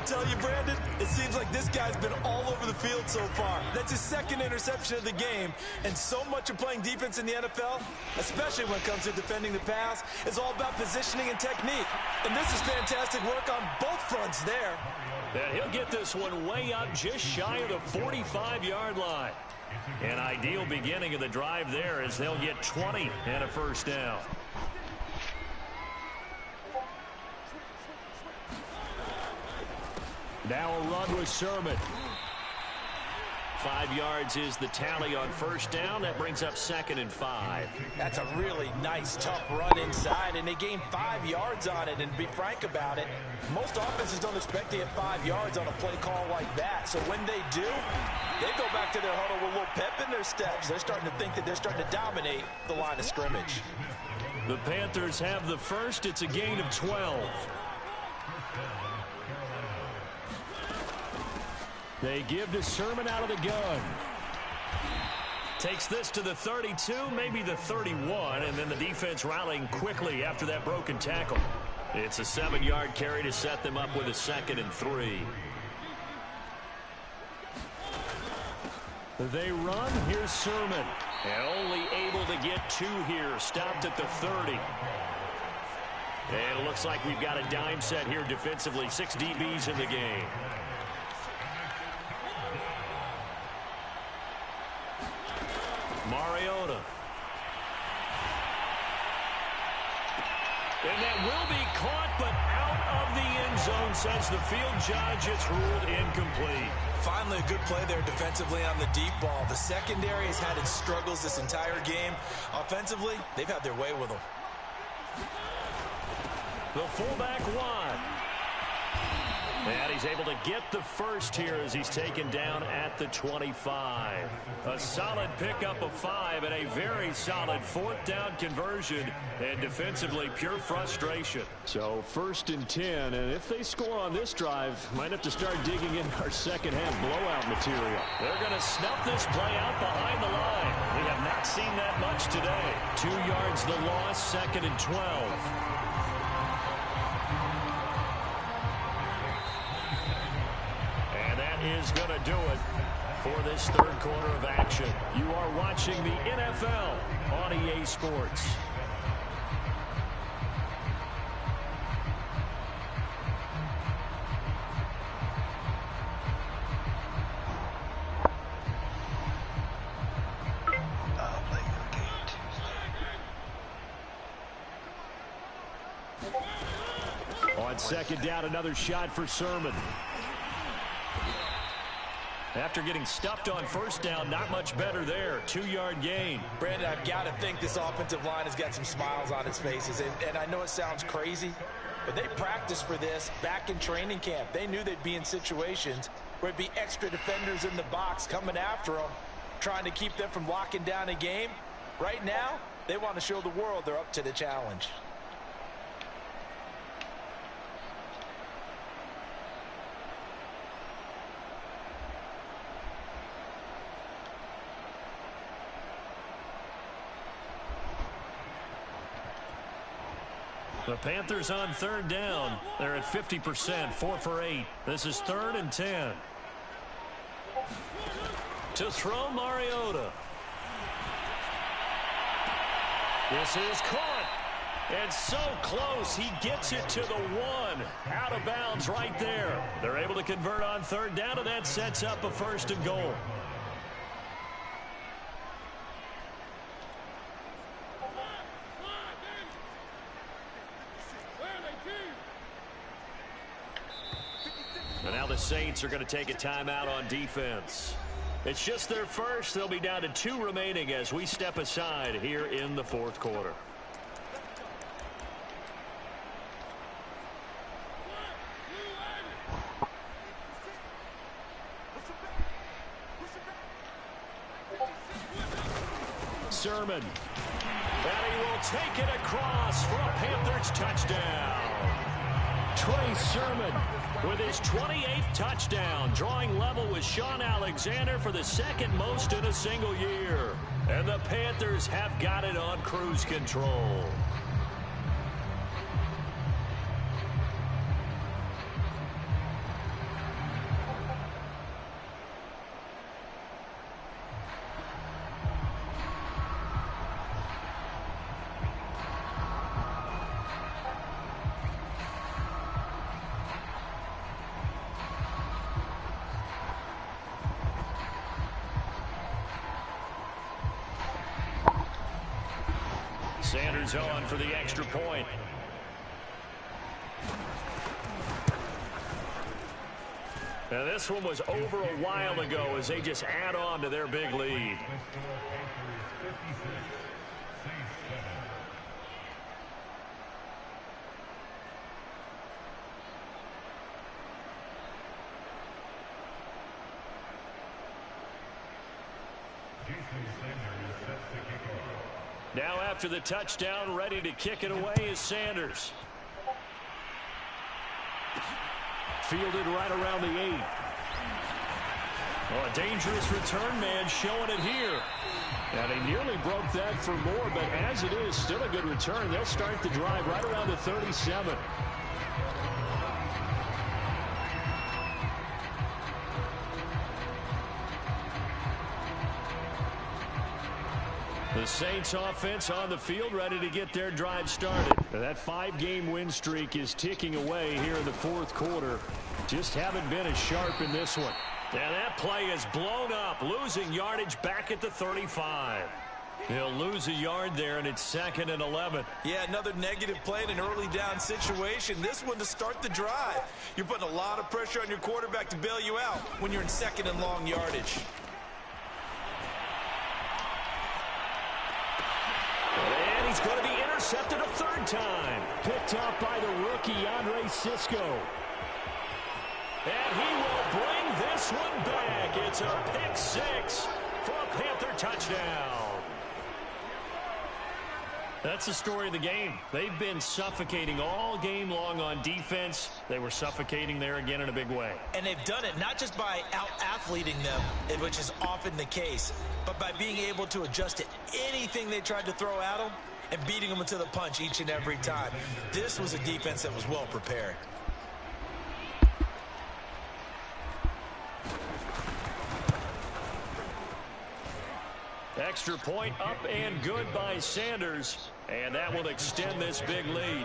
S3: I tell you, Brandon, it seems like this guy's been all over the field so far. That's his second interception of the game, and so much of playing defense in the NFL, especially when it comes to defending the pass, is all about positioning and technique. And this is fantastic work on both fronts there.
S2: And he'll get this one way up just shy of the 45-yard line. An ideal beginning of the drive there as they'll get 20 and a first down. Now a run with Sermon. 5 yards is the tally on first down. That brings up 2nd and 5.
S3: That's a really nice, tough run inside, and they gained 5 yards on it. And to be frank about it, most offenses don't expect to get 5 yards on a play call like that. So when they do, they go back to their huddle with a little pep in their steps. They're starting to think that they're starting to dominate the line of scrimmage.
S2: The Panthers have the first. It's a gain of 12. They give to Sermon out of the gun. Takes this to the 32, maybe the 31, and then the defense rallying quickly after that broken tackle. It's a 7-yard carry to set them up with a 2nd and 3. They run. Here's Sermon. And only able to get 2 here. Stopped at the 30. And it looks like we've got a dime set here defensively. 6 DBs in the game. Mariota. And that will be caught, but out of the end zone, says the field judge. It's ruled incomplete.
S3: Finally, a good play there defensively on the deep ball. The secondary has had its struggles this entire game. Offensively, they've had their way with them.
S2: The fullback wide. And he's able to get the first here as he's taken down at the 25. A solid pickup of 5 and a very solid 4th down conversion. And defensively, pure frustration. So 1st and 10. And if they score on this drive, might have to start digging in our second half blowout material. They're going to snuff this play out behind the line. We have not seen that much today. 2 yards the loss, 2nd and 12. Is going to do it for this 3rd quarter of action. You are watching the NFL on EA Sports. On 2nd down, another shot for Sermon. After getting stuffed on 1st down, not much better there. 2-yard gain.
S3: Brandon, I've got to think this offensive line has got some smiles on its faces. And I know it sounds crazy, but they practiced for this back in training camp. They knew they'd be in situations where it'd be extra defenders in the box coming after them, trying to keep them from locking down a game. Right now, they want to show the world they're up to the challenge.
S2: The Panthers on 3rd down. They're at 50%, 4 for 8. This is 3rd and 10. To throw Mariota. This is caught. And so close, he gets it to the 1. Out of bounds right there. They're able to convert on 3rd down, and that sets up a 1st and goal. And now the Saints are going to take a timeout on defense. It's just their first. They'll be down to 2 remaining as we step aside here in the 4th quarter. Sermon. And he will take it across for a Panthers touchdown. Trey Sermon with his 28th touchdown, drawing level with Sean Alexander for the 2nd most in a single year. And the Panthers have got it on cruise control. Sanders on for the extra point. Now this one was over a while ago as they just add on to their big lead. Now after the touchdown, ready to kick it away is Sanders. Fielded right around the 8. Oh, a dangerous return man showing it here. And he nearly broke that for more, but as it is, still a good return. They'll start the drive right around the 37. The Saints offense on the field ready to get their drive started. That 5-game win streak is ticking away here in the fourth quarter. Just haven't been as sharp in this one. And that play is blown up, losing yardage back at the 35. He'll lose a yard there, and it's 2nd and 11.
S3: Yeah, another negative play in an early down situation. This one to start the drive. You're putting a lot of pressure on your quarterback to bail you out when you're in 2nd and long yardage.
S1: And he's going to be intercepted a 3rd time. Picked off by the rookie, Andre Sisco. And he will bring this one back. It's a pick 6 for a Panther touchdown.
S2: That's the story of the game. They've been suffocating all game long on defense. They were suffocating there again in a big way.
S3: And they've done it not just by out-athleting them, which is often the case, but by being able to adjust to anything they tried to throw at them and beating them to the punch each and every time. This was a defense that was well prepared.
S2: Extra point up and good by Sanders. And that will extend this big lead.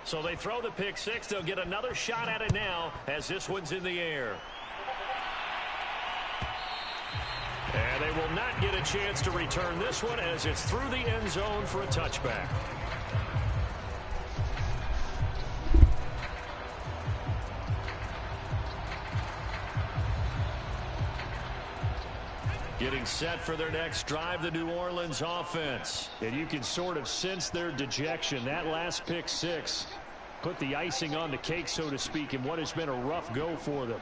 S2: So they throw the pick 6. They'll get another shot at it now as this one's in the air. And they will not get a chance to return this one as it's through the end zone for a touchback. Getting set for their next drive, the New Orleans offense. And you can sort of sense their dejection. That last pick 6 put the icing on the cake, so to speak, in what has been a rough go for them.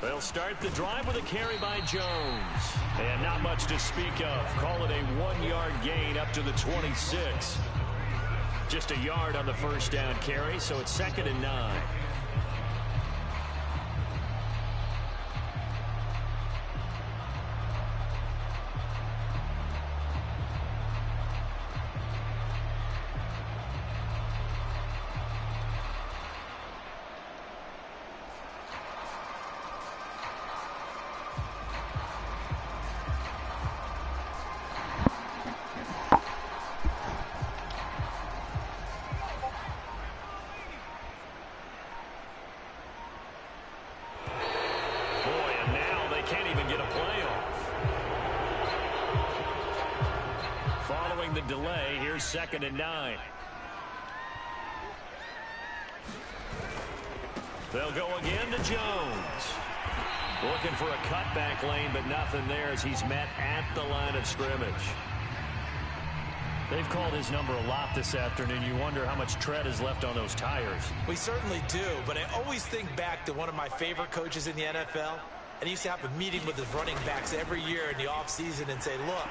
S2: They'll start the drive with a carry by Jones. And not much to speak of. Call it a 1-yard gain up to the 26. Just a yard on the first down carry, so it's 2nd and 9. The delay, here's 2nd and 9. They'll go again to Jones. Looking for a cutback lane, but nothing there as he's met at the line of scrimmage. They've called his number a lot this afternoon. You wonder how much tread is left on those tires.
S3: We certainly do, but I always think back to one of my favorite coaches in the NFL, And he used to have a meeting with his running backs every year in the offseason and say, look,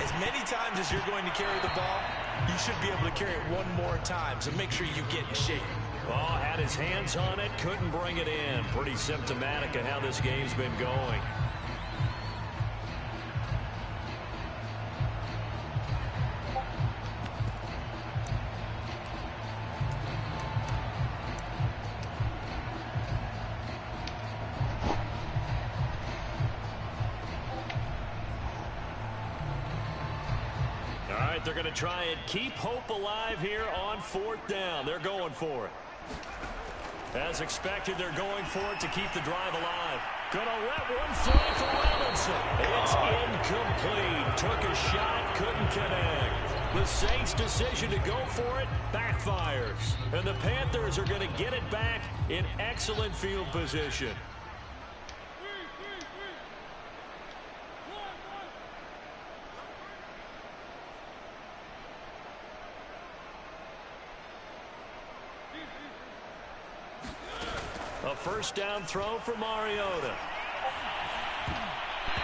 S3: as many times as you're going to carry the ball, you should be able to carry it one more time, so make sure you get in shape.
S2: Oh, had his hands on it, couldn't bring it in. Pretty symptomatic of how this game's been going. They're going to try and keep hope alive here on 4th down. They're going for it. As expected, they're going for it to keep the drive alive. Going to let one fly for Robinson. It's incomplete. Took a shot, couldn't connect. The Saints' decision to go for it backfires. And the Panthers are going to get it back in excellent field position. A first down throw for Mariota.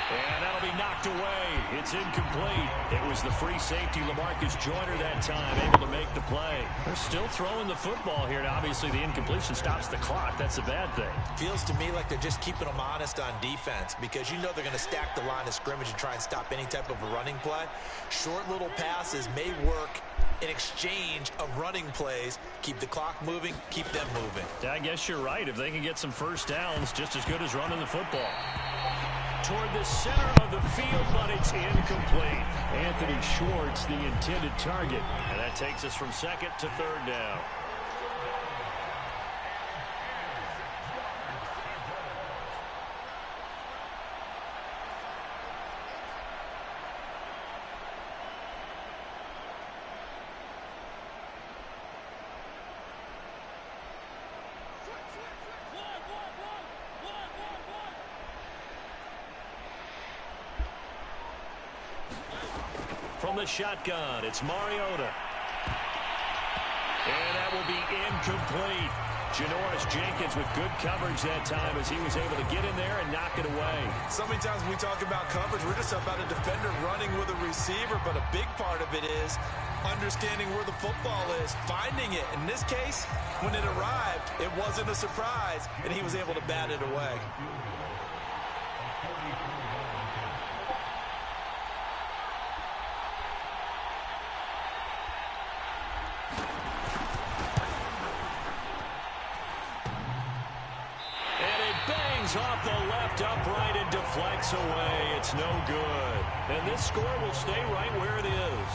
S2: And that'll be knocked away. It's incomplete. It was the free safety, LaMarcus Joyner, that time, able to make the play. They're still throwing the football here. Now, obviously, the incompletion stops the clock. That's a bad thing.
S3: Feels to me like they're just keeping them honest on defense because you know they're going to stack the line of scrimmage and try and stop any type of a running play. Short little passes may work in exchange of running plays. Keep the clock moving, keep them moving.
S2: I guess you're right. If they can get some first downs, just as good as running the football. Toward the center of the field, but it's incomplete.
S1: Anthony Schwartz, the intended target.
S2: And that takes us from 2nd to 3rd down. From the shotgun, it's Mariota. And that will be incomplete. Janoris Jenkins with good coverage that time as he was able to get in there and knock it away.
S3: So many times when we talk about coverage, we're just about a defender running with a receiver, but a big part of it is understanding where the football is, finding it. In this case, when it arrived, it wasn't a surprise, and he was able to bat it away.
S2: Off the left upright and deflects away. It's no good. And this score will stay right where it is.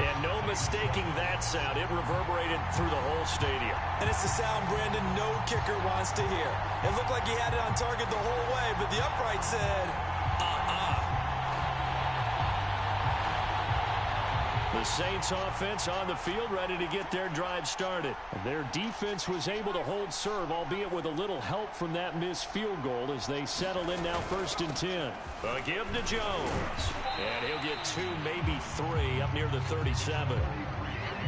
S2: And no mistaking that sound. It reverberated through the whole stadium.
S3: And it's the sound, Brandon, no kicker wants to hear. It looked like he had it on target the whole way, but the upright said,
S2: The Saints offense on the field, ready to get their drive started.
S1: Their defense was able to hold serve, albeit with a little help from that missed field goal as they settle in now 1st and 10.
S2: A give to Jones. And he'll get 2, maybe 3 up near the 37.
S3: Well,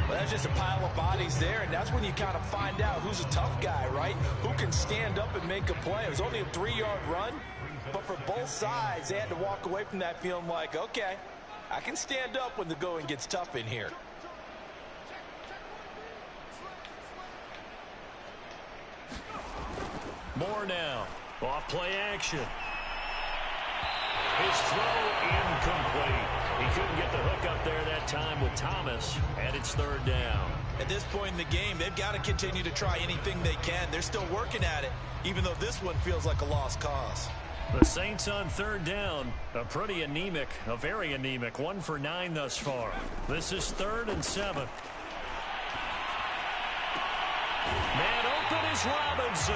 S3: that's just a pile of bodies there, and that's when you kind of find out who's a tough guy, right? Who can stand up and make a play. It was only a 3-yard run, but for both sides, they had to walk away from that feeling like, okay, I can stand up when the going gets tough in here.
S2: More now. Off play action. His throw incomplete. He couldn't get the hook up there that time with Thomas, and it's 3rd down.
S3: At this point in the game, they've got to continue to try anything they can. They're still working at it, even though this one feels like a lost cause.
S2: The Saints on 3rd down, a very anemic, 1 for 9 thus far. This is 3rd and 7. Man open is Robinson.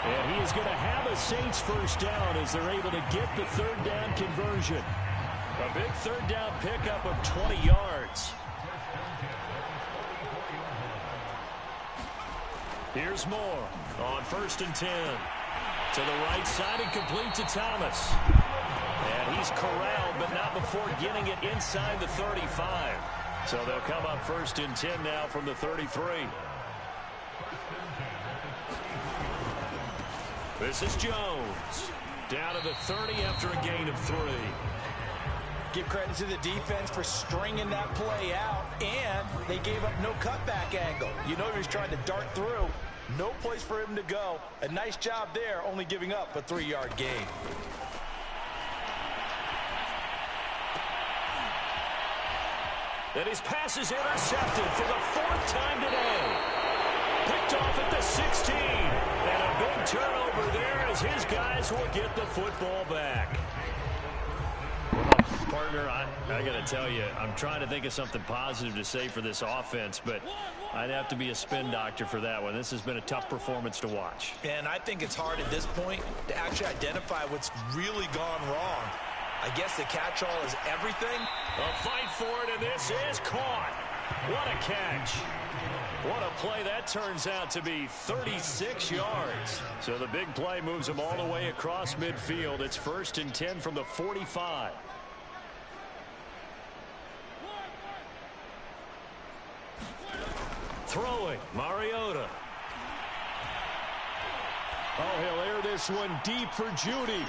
S1: And he is going to have a Saints first down as they're able to get the 3rd down conversion.
S2: A big 3rd down pickup of 20 yards. Here's Moore on 1st and 10. To the right side and complete to Thomas. And he's corralled, but not before getting it inside the 35. So they'll come up 1st and 10 now from the 33. This is Jones. Down to the 30 after a gain of 3.
S3: Give credit to the defense for stringing that play out, and they gave up no cutback angle. You know he was trying to dart through. No place for him to go. A nice job there, only giving up a 3-yard gain.
S2: And his pass is intercepted for the 4th time today. Picked off at the 16. And a big turnover there as his guys will get the football back. Partner, I got to tell you, I'm trying to think of something positive to say for this offense, but I'd have to be a spin doctor for that one. This has been a tough performance to watch.
S3: And I think it's hard at this point to actually identify what's really gone wrong. I guess the catch-all is everything.
S2: A fight for it, and this is caught. What a catch. What a play that turns out to be, 36 yards. So the big play moves them all the way across midfield. It's 1st and 10 from the 45. Throwing, Mariota. Oh, he'll air this one deep for Judy.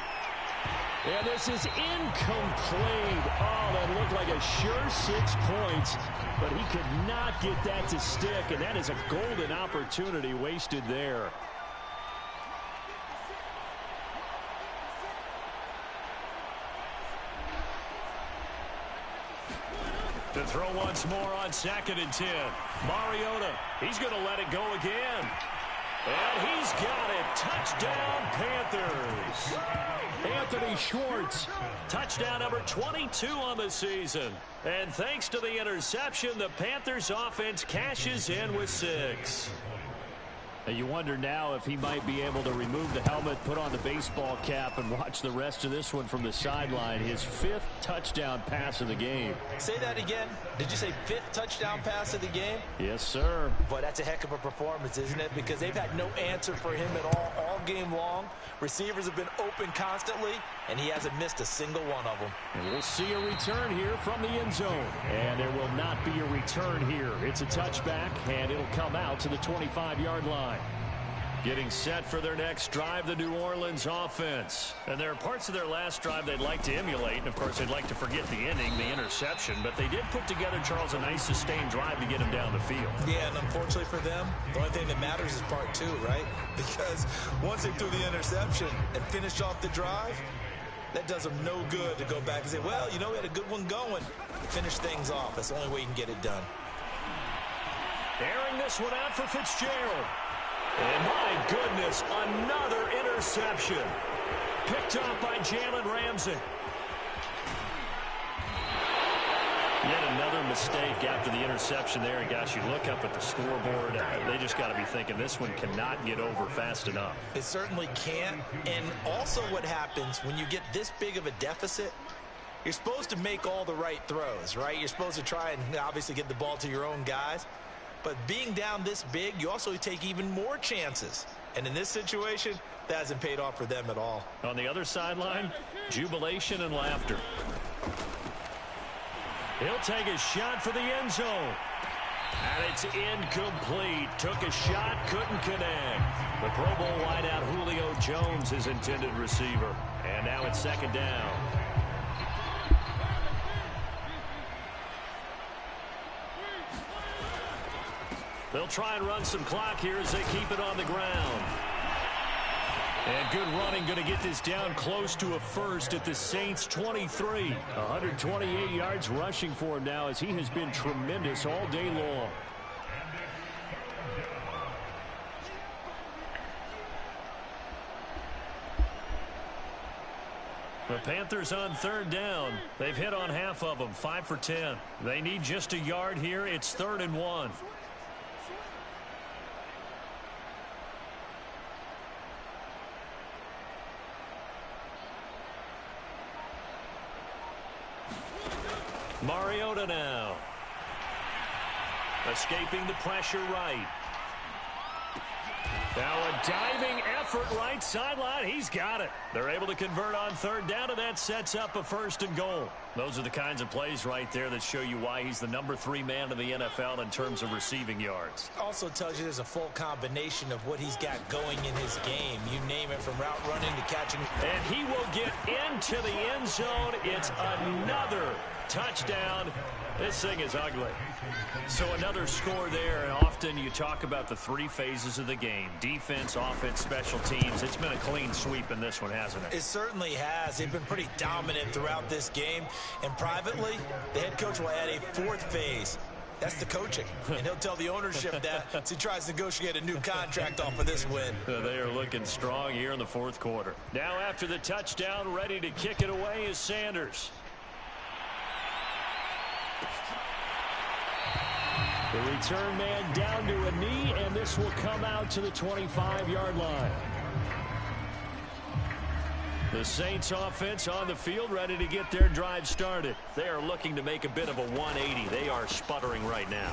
S2: And this is incomplete. Oh, that looked like a sure 6 points, but he could not get that to stick, and that is a golden opportunity wasted there. To throw once more on 2nd and 10. Mariota, he's going to let it go again. And he's got it. Touchdown, Panthers. Anthony Schwartz, touchdown number 22 on the season. And thanks to the interception, the Panthers offense cashes in with 6.
S1: And you wonder now if he might be able to remove the helmet, put on the baseball cap, and watch the rest of this one from the sideline. His 5th touchdown pass of the game.
S3: Say that again. Did you say 5th touchdown pass of the game?
S1: Yes, sir.
S3: But that's a heck of a performance, isn't it? Because they've had no answer for him at all game long. Receivers have been open constantly, and he hasn't missed a single one of them.
S1: And we'll see a return here from the end zone. And there will not be a return here. It's a touchback, and it'll come out to the 25-yard line.
S2: Getting set for their next drive, the New Orleans offense. And there are parts of their last drive they'd like to emulate. And, of course, they'd like to forget the inning, the interception. But they did put together, Charles, a nice sustained drive to get him down the field.
S3: Yeah, and unfortunately for them, the only thing that matters is part 2, right? Because once they threw the interception and finished off the drive, that does them no good to go back and say, well, you know, we had a good one going. Finish things off. That's the only way you can get it done.
S2: Airing this one out for Fitzgerald. And my goodness, another interception. Picked up by Jalen Ramsey. Yet another mistake after the interception there. And gosh, you look up at the scoreboard, they just got to be thinking this one cannot get over fast enough.
S3: It certainly can't. And also what happens when you get this big of a deficit, you're supposed to make all the right throws, right? You're supposed to try and obviously get the ball to your own guys. But being down this big, you also take even more chances. And in this situation, that hasn't paid off for them at all.
S2: On the other sideline, jubilation and laughter. He'll take a shot for the end zone. And it's incomplete. Took a shot, couldn't connect. The Pro Bowl wideout Julio Jones, his intended receiver. And now it's 2nd down. They'll try and run some clock here as they keep it on the ground. And good running, going to get this down close to a first at the Saints 23.
S1: 128 yards rushing for him now as he has been tremendous all day long.
S2: The Panthers on 3rd down. They've hit on half of them, 5 for 10. They need just a yard here. It's 3rd and 1. Mariota now. Escaping the pressure right. Now a diving effort right sideline. He's got it. They're able to convert on 3rd down, and that sets up a 1st and goal. Those are the kinds of plays right there that show you why he's the number 3 man in the NFL in terms of receiving yards.
S3: Also tells you there's a full combination of what he's got going in his game. You name it, from from route running to catching.
S2: And he will get into the end zone. It's another touchdown. This thing is ugly. So another score there, and often you talk about the three phases of the game: defense, offense, special teams. It's been a clean sweep in this one, hasn't it?
S3: It certainly has. They've been pretty dominant throughout this game. And privately, the head coach will add a fourth phase. That's the coaching. And he'll tell the ownership that as he tries to negotiate a new contract off of this win.
S2: They are looking strong here in the fourth quarter. Now after the touchdown, ready to kick it away is Sanders. The return man down to a knee, and this will come out to the 25-yard line. The Saints offense on the field, ready to get their drive started. They are looking to make a bit of a 180. They are sputtering right now.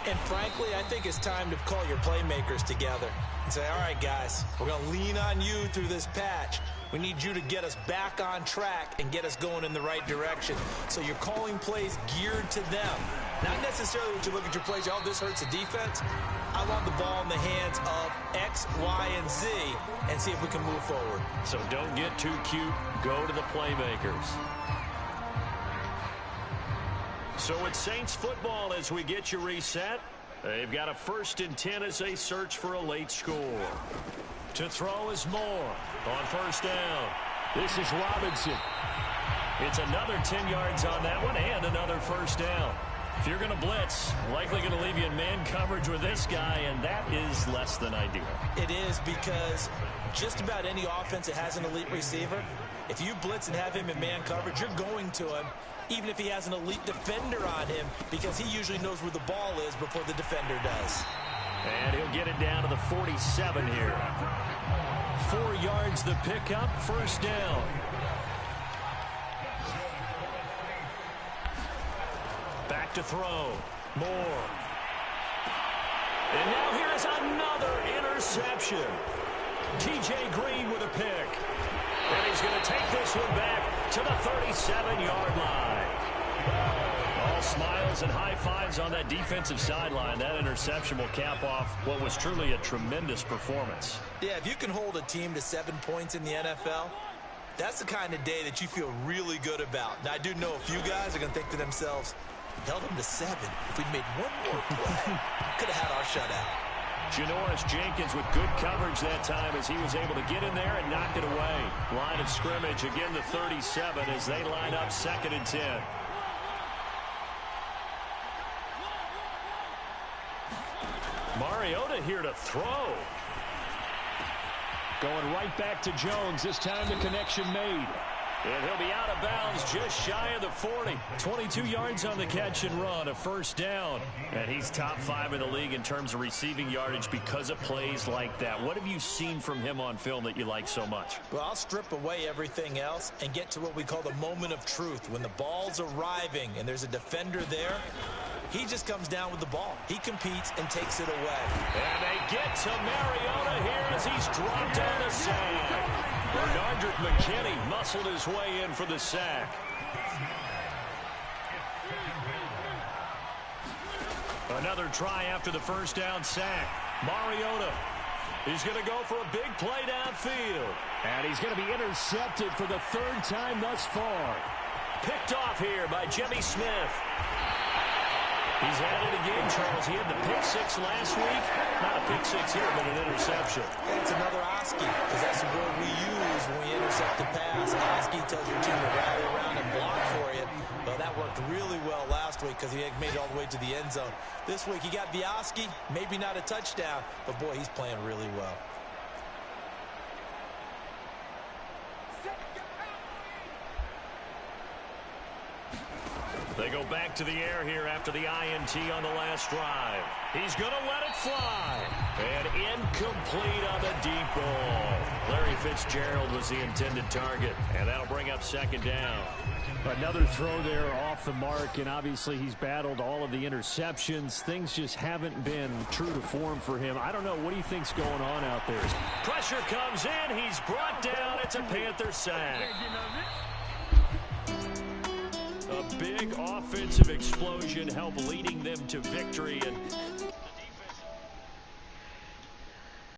S3: And frankly, I think it's time to call your playmakers together and say, all right, guys, we're going to lean on you through this patch. We need you to get us back on track and get us going in the right direction. So you're calling plays geared to them. Not necessarily when you look at your plays, oh, this hurts the defense. I want the ball in the hands of X, Y, and Z and see if we can move forward.
S2: So don't get too cute. Go to the playmakers. So it's Saints football as we get you reset. They've got a 1st and 10 as they search for a late score. To throw is Moore on 1st down. This is Robinson. It's another 10 yards on that one and another 1st down. If you're going to blitz, likely going to leave you in man coverage with this guy, and that is less than ideal.
S3: It is, because just about any offense that has an elite receiver, if you blitz and have him in man coverage, you're going to him, even if he has an elite defender on him, because he usually knows where the ball is before the defender does.
S2: And he'll get it down to the 47 here. 4 yards the pickup, 1st down. Back to throw. Moore. And now here's another interception. T.J. Green with a pick. And he's going to take this one back to the 37-yard line. All smiles and high fives on that defensive sideline. That interception will cap off what was truly a tremendous performance.
S3: Yeah, if you can hold a team to 7 points in the NFL, that's the kind of day that you feel really good about. Now, I do know a few guys are going to think to themselves, held them to 7. If we'd made one more play, could have had our shutout.
S2: Janoris Jenkins with good coverage that time as he was able to get in there and knock it away. Line of scrimmage, again the 37 as they line up 2nd and 10. Mariota here to throw.
S1: Going right back to Jones. This time the connection made.
S2: And he'll be out of bounds just shy of the 40. 22 yards on the catch and run, a 1st down. And he's top 5 in the league in terms of receiving yardage because of plays like that. What have you seen from him on film that you like so much?
S3: Well, I'll strip away everything else and get to what we call the moment of truth. When the ball's arriving and there's a defender there, he just comes down with the ball. He competes and takes it away.
S2: And they get to Mariota here as he's dropped on a sack. Bernardrick McKinney muscled his way in for the sack. Another try after the 1st down sack. Mariota. He's going to go for a big play downfield.
S1: And he's going to be intercepted for the 3rd time thus far.
S2: Picked off here by Jimmy Smith. He's had it again, Charles. He had the pick 6 last week. Not a pick 6 here, but an interception.
S3: It's another Oski, because that's the word we use when we intercept the pass. Oski tells your team to rally around and block for you. But that worked really well last week because he made it all the way to the end zone. This week he got the Oski, maybe not a touchdown, but boy, he's playing really well.
S2: They go back to the air here after the INT on the last drive. He's going to let it fly. And incomplete on the deep ball. Larry Fitzgerald was the intended target. And that'll bring up 2nd down.
S1: Another throw there off the mark, and obviously he's battled all of the interceptions. Things just haven't been true to form for him. I don't know. What do you think's going on out there?
S2: Pressure comes in. He's brought down. It's a Panther sack. A big offensive explosion helped leading them to victory, and